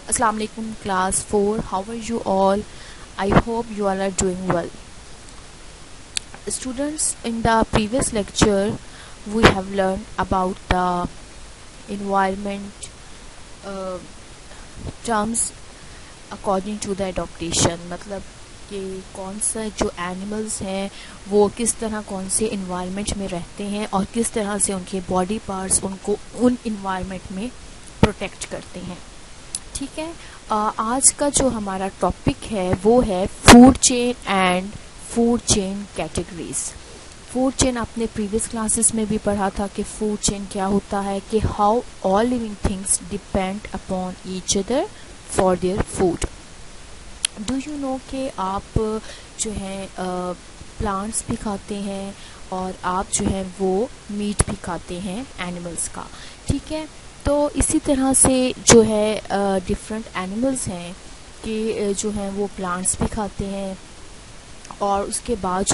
Assalamu alaikum class 4. How are you all? I hope you all are doing well. Students, in the previous lecture we have learned about the environment terms according to the adaptation. मतलब कि कौन सा जो animals हैं वो किस तरह कौन से इन्वायरमेंट में रहते हैं और किस तरह से उनके बॉडी पार्ट्स उनको उन इन्वायरमेंट में प्रोटेक्ट करते हैं। ठीक है, आज का जो हमारा टॉपिक है वो है food chain and food chain categories. Food chain आपने प्रीवियस क्लासेस में भी पढ़ा था कि फूड चेन क्या होता है, कि how all living things depend upon each other for their food. Do you know कि आप जो है प्लांट्स भी खाते हैं और आप जो है वो मीट भी खाते हैं एनिमल्स का। ठीक है, तो इसी तरह से जो है डिफरेंट एनिमल्स हैं कि जो हैं वो प्लांट्स भी खाते हैं और उसके बाद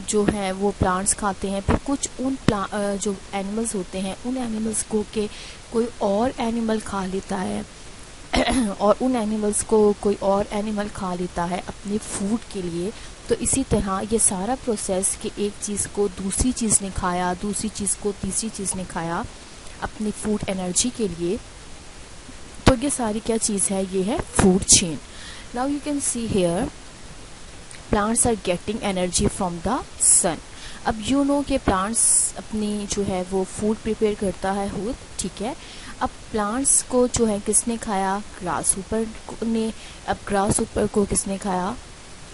जो है वो प्लांट्स खाते हैं। फिर कुछ उन जो एनिमल्स होते हैं उन एनिमल्स को के कोई और एनिमल खा लेता है और उन एनिमल्स को कोई और एनिमल खा लेता है अपने फूड के लिए। तो इसी तरह ये सारा प्रोसेस कि एक चीज़ को दूसरी चीज़ ने खाया, दूसरी चीज़ को तीसरी चीज़ ने खाया अपनी फूड एनर्जी के लिए, तो ये सारी क्या चीज़ है, ये है food chain. Now you can see here plants are getting energy from the sun. अब यू नो कि प्लांट्स अपनी जो है वो फूड प्रिपेयर करता है खुद। ठीक है, अब प्लांट्स को जो है किसने खाया, ग्रास ऊपर ने। अब ग्रास ऊपर को किसने खाया,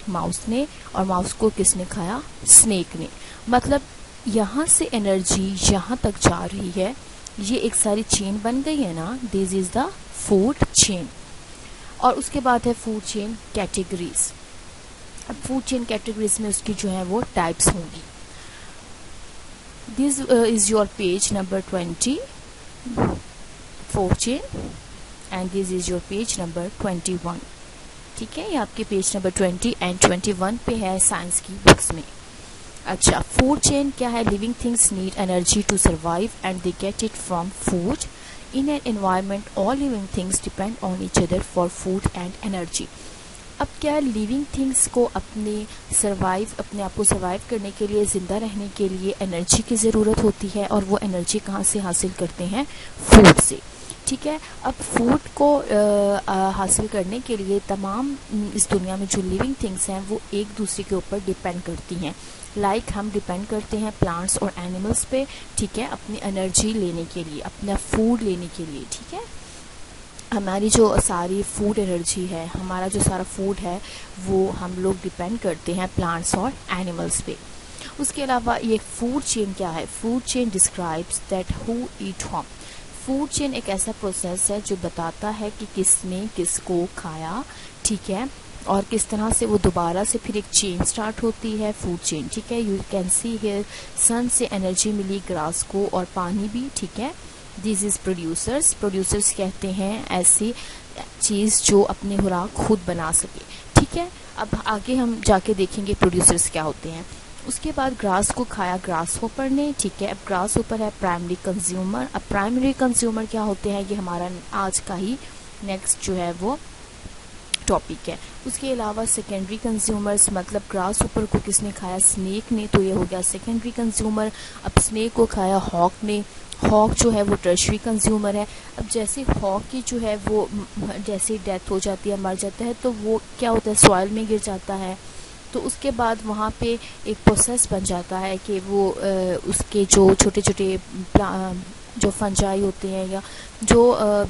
माउस ने, और माउस को किसने खाया, स्नेक ने। मतलब यहाँ से एनर्जी यहाँ तक जा रही है, ये एक सारी चेन बन गई है ना, this is the food chain. और उसके बाद है फूड चेन कैटेगरीज। अब फूड चेन कैटेगरीज में उसकी जो है वो टाइप्स होंगी। This is your page number 20 food chain and this is your page number 21। ठीक है, ये आपके पेज नंबर 20 एंड 21 पे है साइंस की बुक्स में। अच्छा, फूड चेन क्या है, living things need energy to survive and they get it from food. In an environment all living things depend on each other for food and energy. अब क्या है, लिविंग थिंग्स को अपने आप को सर्वाइव करने के लिए, ज़िंदा रहने के लिए एनर्जी की ज़रूरत होती है और वो एनर्जी कहाँ से हासिल करते हैं, फूड से। ठीक है, अब फूड को हासिल करने के लिए तमाम इस दुनिया में जो लिविंग थिंग्स हैं वो एक दूसरे के ऊपर डिपेंड करती हैं। लाइक हम डिपेंड करते हैं प्लांट्स और एनिमल्स पे। ठीक है, अपनी एनर्जी लेने के लिए, अपना फूड लेने के लिए। ठीक है, हमारी जो सारी फूड एनर्जी है, हमारा जो सारा फूड है वो हम लोग डिपेंड करते हैं प्लांट्स और एनिमल्स पे। उसके अलावा ये फूड चेन क्या है, food chain describes that who eat what. Food chain एक ऐसा प्रोसेस है जो बताता है कि किसने किसको खाया। ठीक है, और किस तरह से वो दोबारा से फिर एक चेन स्टार्ट होती है, फूड चेन। ठीक है, यू कैन सी हियर सन से एनर्जी मिली ग्रास को और पानी भी। ठीक है, दिस इज प्रोड्यूसर्स। प्रोड्यूसर्स कहते हैं ऐसी चीज़ जो अपनी खुराक खुद बना सके। ठीक है, अब आगे हम जाके देखेंगे प्रोड्यूसर्स क्या होते हैं। उसके बाद ग्रास को खाया ग्रास होपर ने। ठीक है, अब ग्रास होपर है प्राइमरी कंज्यूमर। अब प्राइमरी कंज्यूमर क्या होते हैं, ये हमारा आज का ही नेक्स्ट जो है वो टॉपिक है। उसके अलावा सेकेंडरी कंज्यूमर्स, मतलब ग्रास ऊपर को किसने खाया, स्नेक ने, तो ये हो गया सेकेंडरी कंज्यूमर। अब स्नेक को खाया हॉक ने। हॉक जो है वो टर्शरी कंज्यूमर है। अब जैसे हॉक की जो है वो जैसे डेथ हो जाती है, मर जाता है, तो वो क्या होता है, सॉइल में गिर जाता है। तो उसके बाद वहाँ पे एक प्रोसेस बन जाता है कि वो उसके जो छोटे छोटे जो फंजाई होते हैं या जो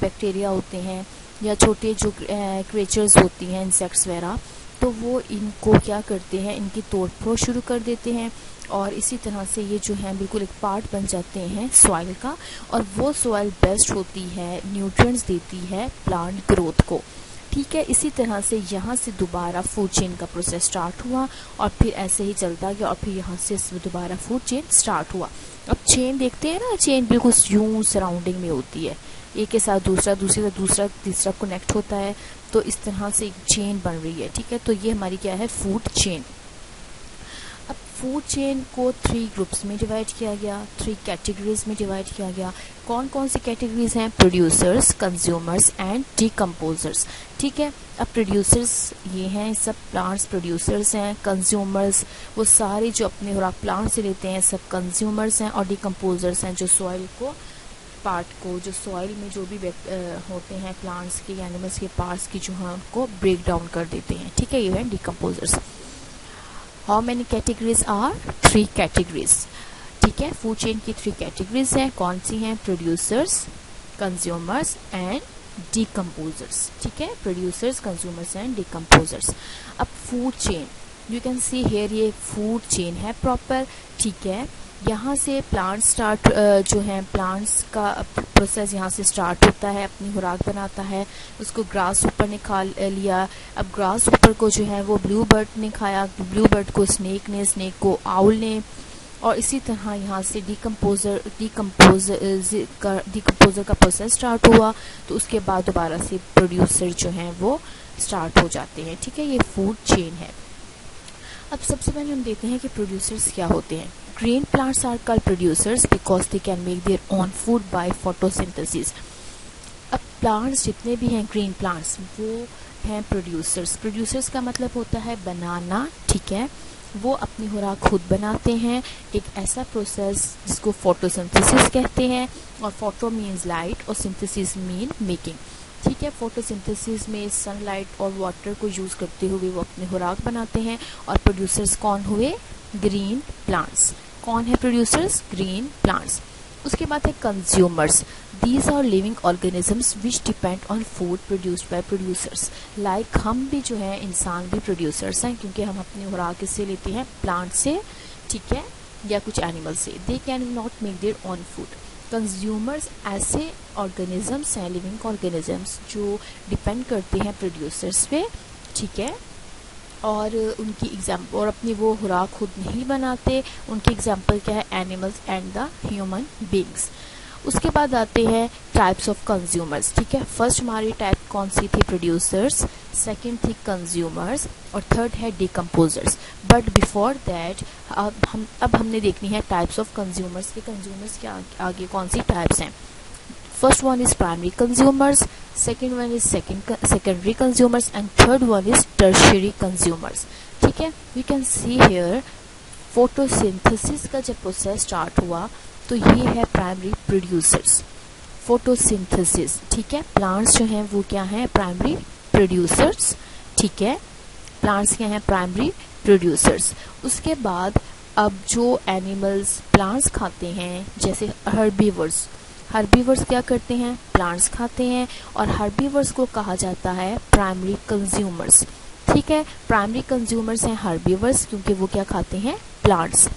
बैक्टीरिया होते हैं या छोटे जो क्रिएचर्स होती हैं, इंसेक्ट्स वगैरह, तो वो इनको क्या करते हैं, इनकी तोड़ फोड़ शुरू कर देते हैं और इसी तरह से ये जो है बिल्कुल एक पार्ट बन जाते हैं सॉइल का। और वो सॉइल बेस्ट होती है, न्यूट्रिएंट्स देती है प्लांट ग्रोथ को। ठीक है, इसी तरह से यहाँ से दोबारा फूड चेन का प्रोसेस स्टार्ट हुआ और फिर ऐसे ही चलता गया और फिर यहाँ से दोबारा फूड चेन स्टार्ट हुआ। अब चेन देखते हैं ना, चेन बिल्कुल यूं सराउंडिंग में होती है, एक के साथ दूसरा, दूसरे से दूसरा, तीसरा कनेक्ट होता है, तो इस तरह से एक चेन बन रही है। ठीक है, तो ये हमारी क्या है, फूड चेन। अब फूड चेन को 3 ग्रुप्स में डिवाइड किया गया, 3 कैटेगरीज में डिवाइड किया गया। कौन कौन सी कैटेगरीज हैं? Producers, consumers and decomposers. ठीक है, अब प्रोड्यूसर्स ये हैं, सब प्लांट्स प्रोड्यूसर्स हैं। कंज्यूमर्स वो सारे जो अपने खुराक प्लांट से लेते हैं, सब कंज्यूमर्स हैं। और डिकम्पोजर्स हैं जो सॉइल को पार्ट को, जो सॉइल में जो भी होते हैं प्लांट्स के, एनिमल्स के पार्ट्स की, जो हैं उनको ब्रेक डाउन कर देते हैं। ठीक है, ये है decomposers. How many categories are? 3 categories. ठीक है, फूड चेन की 3 कैटेगरीज हैं। कौन सी हैं? Producers, consumers and decomposers. ठीक है, प्रोड्यूसर्स, कंज्यूमर्स एंड डिकम्पोजर्स। अब food chain, you can see here, ये फूड चेन है प्रॉपर। ठीक है, यहाँ से प्लांट स्टार्ट जो है प्लांट्स का प्रोसेस यहाँ से स्टार्ट होता है, अपनी खुराक बनाता है, उसको ग्रास ऊपर ने खा लिया। अब ग्रास ऊपर को जो है वो ब्लू बर्ड ने खाया, ब्लू बर्ड को स्नेक ने, स्नेक को आउल ने, और इसी तरह यहाँ से डिकम्पोजर का प्रोसेस स्टार्ट हुआ। तो उसके बाद दोबारा से प्रोड्यूसर जो हैं वो स्टार्ट हो जाते हैं। ठीक है, ये फूड चेन है। अब सबसे पहले हम देखते हैं कि प्रोड्यूसर्स क्या होते हैं। Green plants are called producers because they can make their own food by photosynthesis. अब प्लांट्स जितने भी हैं ग्रीन प्लांट्स वो हैं प्रोड्यूसर्स। प्रोड्यूसर्स का मतलब होता है बनाना। ठीक है, वो अपनी खुराक खुद बनाते हैं, एक ऐसा प्रोसेस जिसको फोटोसिंथेसिस कहते हैं। और फोटो मीन्स लाइट और सिंथेसिस मीन मेकिंग। ठीक है, फोटोसिंथेसिस में सनलाइट और वाटर को यूज करते हुए वो अपनी खुराक बनाते हैं। और प्रोड्यूसर्स कौन हुए? Green plants. कौन है प्रोड्यूसर्स? Green plants. उसके बाद है consumers. These are living organisms which depend on food produced by producers. Like हम भी जो है इंसान भी प्रोड्यूसर्स हैं, क्योंकि हम अपनी खुराक किससे लेते हैं? प्लांट से। ठीक है, या कुछ एनिमल से। They can not make their own food. Consumers ऐसे ऑर्गेनिजम्स हैं, लिविंग ऑर्गेनिजम्स, जो डिपेंड करते हैं प्रोड्यूसर्स पे। ठीक है, और उनकी एग्जाम्पल, और अपनी वो खुराक खुद नहीं बनाते। उनकी एग्जाम्पल क्या है? Animals and the human beings. उसके बाद आते हैं टाइप्स ऑफ कंज्यूमर्स। ठीक है, फर्स्ट हमारी टाइप कौन सी थी? प्रोड्यूसर्स, सेकंड थी कंज्यूमर्स, और थर्ड है डिकम्पोजर्स। बट बिफोर दैट अब हमने देखनी है टाइप्स ऑफ कंज्यूमर्स के कंज्यूमर्स के आगे कौन सी टाइप्स हैं। First one is primary consumers, second one is secondary consumers, and third one is tertiary consumers. ठीक है, we can see here photosynthesis का जब प्रोसेस स्टार्ट हुआ तो ये है प्राइमरी प्रोड्यूसर्स। फोटोसिंथेसिस, ठीक है, प्लांट्स जो हैं वो क्या हैं? Primary producers. ठीक है, प्लांट्स क्या हैं? Primary producers. उसके बाद अब जो एनिमल्स प्लांट्स खाते हैं, जैसे हर्बीवर्स, हर्बीवर्स क्या करते हैं? प्लांट्स खाते हैं, और हर्बीवर्स को कहा जाता है प्राइमरी कंज्यूमर्स। ठीक है, प्राइमरी कंज्यूमर्स हैं हर्बीवर्स, क्योंकि वो क्या खाते हैं? प्लांट्स।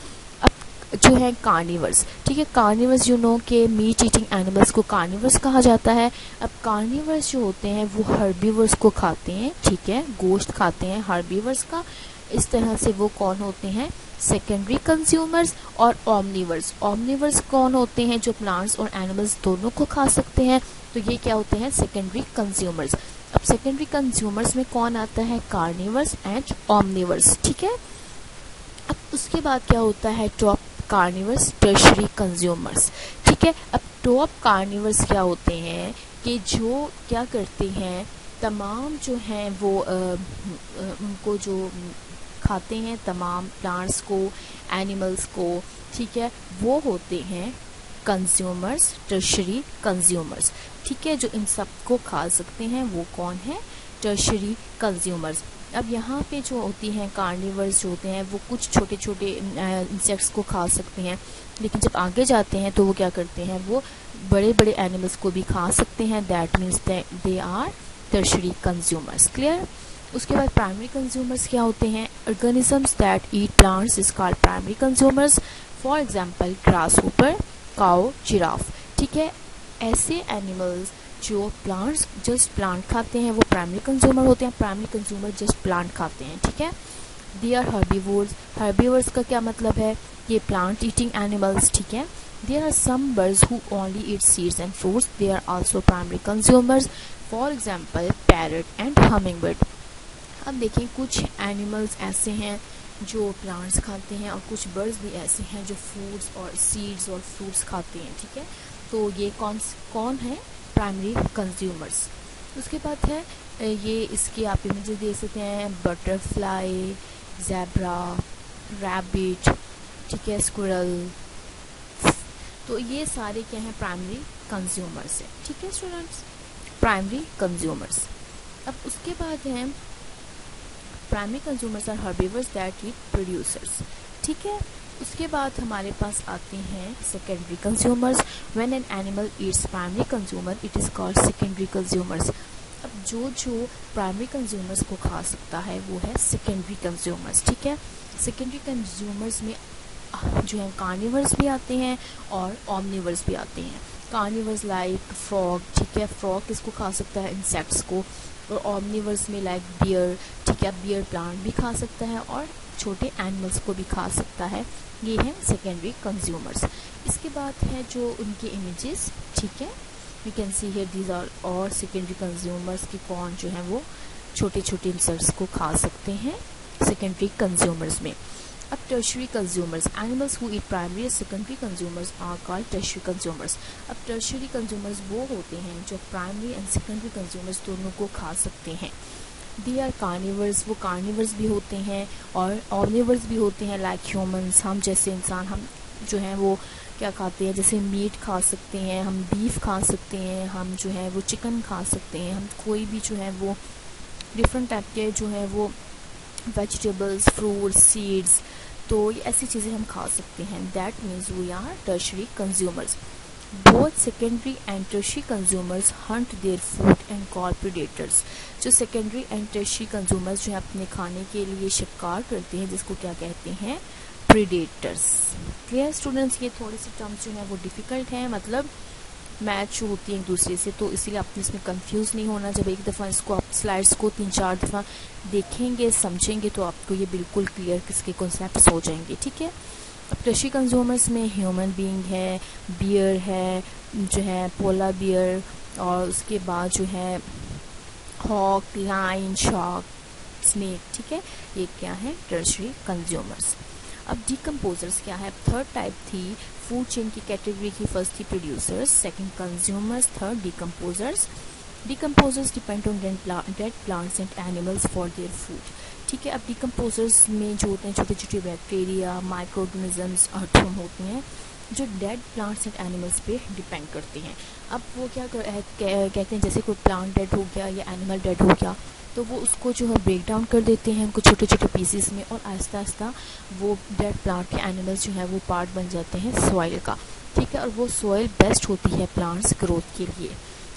अब जो है कार्निवर्स, ठीक है, कार्निवर्स यू नो के मीट ईटिंग एनिमल्स को कार्निवर्स कहा जाता है। अब कार्निवर्स जो होते हैं वो हर्बीवर्स को खाते हैं। ठीक है, गोश्त खाते हैं हर्बीवर्स का। इस तरह से वो कौन होते हैं? Secondary consumers. और ओमनिवर्स, ओमनिवर्स कौन होते हैं? जो प्लांट्स और एनिमल्स दोनों को खा सकते हैं, तो ये क्या होते हैं? Secondary consumers. अब सेकेंडरी कंज्यूमर्स में कौन आता है? Carnivores and Omniverse. ठीक है, अब उसके बाद क्या होता है? Top carnivores, tertiary consumers. ठीक है, अब टॉप कार्निवर्स क्या होते हैं कि जो क्या करते हैं, तमाम जो हैं वो उनको जो खाते हैं, तमाम प्लांट्स को, एनिमल्स को। ठीक है, वो होते हैं कंज्यूमर्स, टर्शरी कंज्यूमर्स। ठीक है, जो इन सब को खा सकते हैं वो कौन है? Tertiary consumers. अब यहाँ पे जो होती हैं कार्निवर्स जो होते हैं वो कुछ छोटे छोटे इंसेक्ट्स को खा सकते हैं, लेकिन जब आगे जाते हैं तो वो क्या करते हैं? वो बड़े बड़े एनिमल्स को भी खा सकते हैं। That means they are tertiary consumers. Clear? उसके बाद प्राइमरी कंज्यूमर्स क्या होते हैं? Organisms that eat plants is called primary consumers. For example grasshopper, cow, giraffe. ठीक है, ऐसे एनिमल्स जो प्लांट्स जस्ट प्लांट खाते हैं वो प्राइमरी कंज्यूमर होते हैं। प्राइमरी कंज्यूमर जस्ट प्लांट खाते हैं। ठीक है, दे आर हर्बीवोर्स। हर्बीवोर्स का क्या मतलब है? ये प्लांट ईटिंग एनिमल्स। ठीक है, there are some birds who only eat seeds and fruits, they are also primary consumers. For example parrot and humming bird. अब देखिए कुछ एनिमल्स ऐसे हैं जो प्लांट्स खाते हैं, और कुछ बर्ड्स भी ऐसे हैं जो फ्रूट्स और सीड्स और फ्रूट्स खाते हैं। ठीक है, तो ये कौन है? Primary consumers. उसके बाद है ये इसके आप इमेजेस देख सकते हैं, बटरफ्लाई, ज़ेब्रा, रैबिट, ठीक है, स्क्विरल। तो ये सारे क्या हैं? प्राइमरी कंज्यूमर्स है। ठीक है स्टूडेंट्स, प्राइमरी कंज्यूमर्स। अब उसके बाद है primary consumers are herbivores that eat producers. ठीक है, उसके बाद हमारे पास आते हैं secondary consumers. When an animal eats primary consumer it is called secondary consumers. अब जो प्राइमरी कंज्यूमर्स को खा सकता है वो है सेकेंडरी कंज्यूमर्स। ठीक है, सेकेंडरी कंज्यूमर्स में जो है कार्निवर्स भी आते हैं और ऑमनिवर्स भी आते हैं। कार्निवर्स लाइक फ्रॉग, ठीक है, फ्रॉग किसको खा सकता है? इंसेक्ट्स को। और ऑमनिवर्स में लाइक बियर, ठीक है, बियर प्लांट भी खा सकता है और छोटे एनिमल्स को भी खा सकता है। ये है सेकेंडरी कंज्यूमर्स। इसके बाद है जो उनके इमेजेस, ठीक है, you can see here these are और सेकेंडरी कंज्यूमर्स की कौन जो है वो छोटे छोटे इंसेक्ट्स को खा सकते हैं सेकेंडरी कंज्यूमर्स में। अब tertiary consumers, animals who eat primary and secondary consumers are called tertiary consumers. अब टर्शियरी कंज्यूमर्स वो होते हैं जो प्राइमरी एंड सेकेंडरी कंज्यूमर्स दोनों को खा सकते हैं। दे आर कार्निवर्स, वो कार्निवर्स भी होते हैं और ऑमनिवर्स भी होते हैं लाइक ह्यूमंस, हम जैसे इंसान। हम जो है वो क्या खाते हैं? जैसे मीट खा सकते हैं, हम बीफ खा सकते हैं, हम जो है वो चिकन खा सकते हैं, हम कोई भी जो है वो डिफरेंट टाइप के जो है वो वेजिटेबल्स, फ्रूट्स, सीड्स, तो ये ऐसी चीज़ें हम खा सकते हैं। That means we are tertiary consumers. Both secondary and tertiary consumers hunt their food and call predators. जो सेकेंडरी एंड टर्शियरी कंज्यूमर्स जो है अपने खाने के लिए शिकार करते हैं, जिसको क्या कहते हैं? प्रेडेटर्स। क्लियर स्टूडेंट्स, ये थोड़े से टर्म्स जो है वो डिफ़िकल्ट हैं, मतलब मैच होती है एक दूसरे से, तो इसलिए आपने इसमें कंफ्यूज नहीं होना। जब एक दफ़ा इसको आप स्लाइड्स को 3-4 दफ़ा देखेंगे, समझेंगे, तो आपको ये बिल्कुल क्लियर किसके कॉन्सेप्ट्स हो जाएंगे। ठीक है, अब टर्शियरी कंज्यूमर्स में ह्यूमन बीइंग है, बियर है, जो है पोला बियर, और उसके बाद जो है हॉक, लाइन, शार्क, स्नेक। ठीक है, ये क्या है? Tertiary consumers. अब डिकम्पोजर्स क्या है? थर्ड टाइप थी फूड चेन की कैटेगरी की। फर्स्ट थी producers, second consumers, third decomposers. Decomposers depend on dead plants and animals for their food. ठीक है, अब डिकम्पोजर्स में जो होते हैं छोटे छोटे बैक्टीरिया, माइक्रो ऑर्गेनिजम्स, अर्थवर्म होते हैं जो डेड प्लांट्स एंड एनिमल्स पे डिपेंड करते हैं। अब वो क्या कहते हैं, जैसे कोई प्लांट डेड हो गया या एनिमल डेड हो गया, तो वो उसको जो है ब्रेक डाउन कर देते हैं उनको छोटे छोटे पीसेस में, और आहिस्ता आहिस्ता वो डेड प्लांट के एनिमल्स जो है वो पार्ट बन जाते हैं सॉइल का। ठीक है, और वो सॉइल बेस्ट होती है प्लांट्स ग्रोथ के लिए।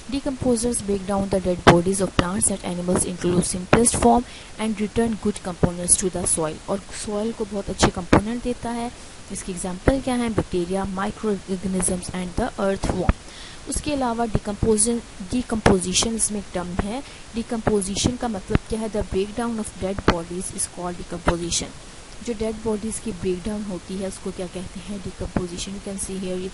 Decomposers break down the dead bodies of plants and animals into simplest form and return good components to the soil. और soil को बहुत अच्छे component देता है। इसकी एग्जाम्पल क्या है? Bacteria, micro organisms and the earthworm. उसके अलावा डिकम्पोजिशन इसमें एक टर्म है। डिकम्पोजिशन का मतलब क्या है? The break down of dead bodies is called decomposition. जो डेड बॉडीज की ब्रेक डाउन होती है उसको क्या कहते हैं? Decomposition. You can see here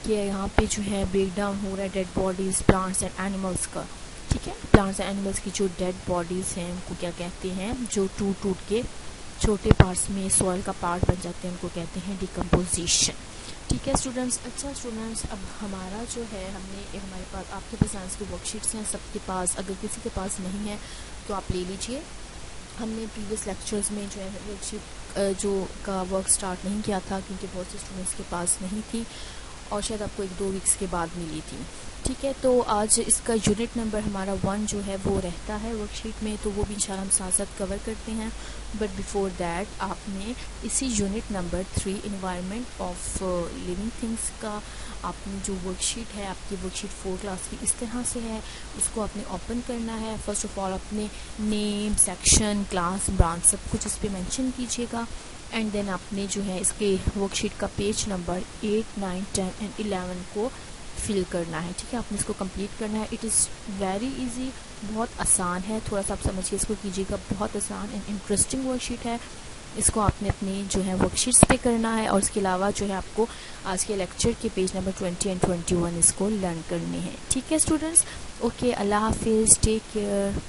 कि यहाँ पे जो है ब्रेक डाउन हो रहा है dead bodies plants and animals का। ठीक है, प्लांट्स एंड एनिमल्स की जो डेड बॉडीज हैं उनको क्या कहते हैं? जो टूट के छोटे पार्ट्स में सॉइल का पार्ट बन जाते हैं उनको कहते हैं डिकम्पोजिशन। ठीक है स्टूडेंट्स। अच्छा स्टूडेंट्स, अब हमारा जो है हमारे पास आपके पास साइंस की वर्कशीट्स हैं सबके पास। अगर किसी के पास नहीं है तो आप ले लीजिए। हमने प्रीवियस लेक्चर्स में जो है वर्कशीट जो का वर्क स्टार्ट नहीं किया था क्योंकि बहुत से स्टूडेंट्स के पास नहीं थी और शायद आपको 1-2 वीक्स के बाद मिली थी। ठीक है, तो आज इसका यूनिट नंबर हमारा 1 जो है वो रहता है वर्कशीट में, तो वो भी इंशाल्लाह हम साथ साथ कवर करते हैं। बट बिफोर दैट आपने इसी unit number 3 environment of living things का आपने जो वर्कशीट है, आपकी वर्कशीट 4 क्लास की इस तरह से है, उसको आपने ओपन करना है। फर्स्ट ऑफ ऑल अपने नेम, सेक्शन, क्लास, ब्रांच सब कुछ इस पर मैंशन कीजिएगा एंड देन आपने जो है इसके वर्कशीट का पेज नंबर 8, 9, 10 एंड 11 को फिल करना है। ठीक है, आपने इसको कंप्लीट करना है। इट इज़ वेरी इजी, बहुत आसान है, थोड़ा सा आप समझिए इसको कीजिएगा। बहुत आसान एंड इंटरेस्टिंग वर्कशीट है। इसको आपने अपनी जो है वर्कशीट्स पे करना है और इसके अलावा जो है आपको आज के लेक्चर के पेज नंबर 20 एंड 21 इसको लर्न करने हैं। ठीक है स्टूडेंट्स, ओके, अल्लाह हाफिज़, टेक केयर।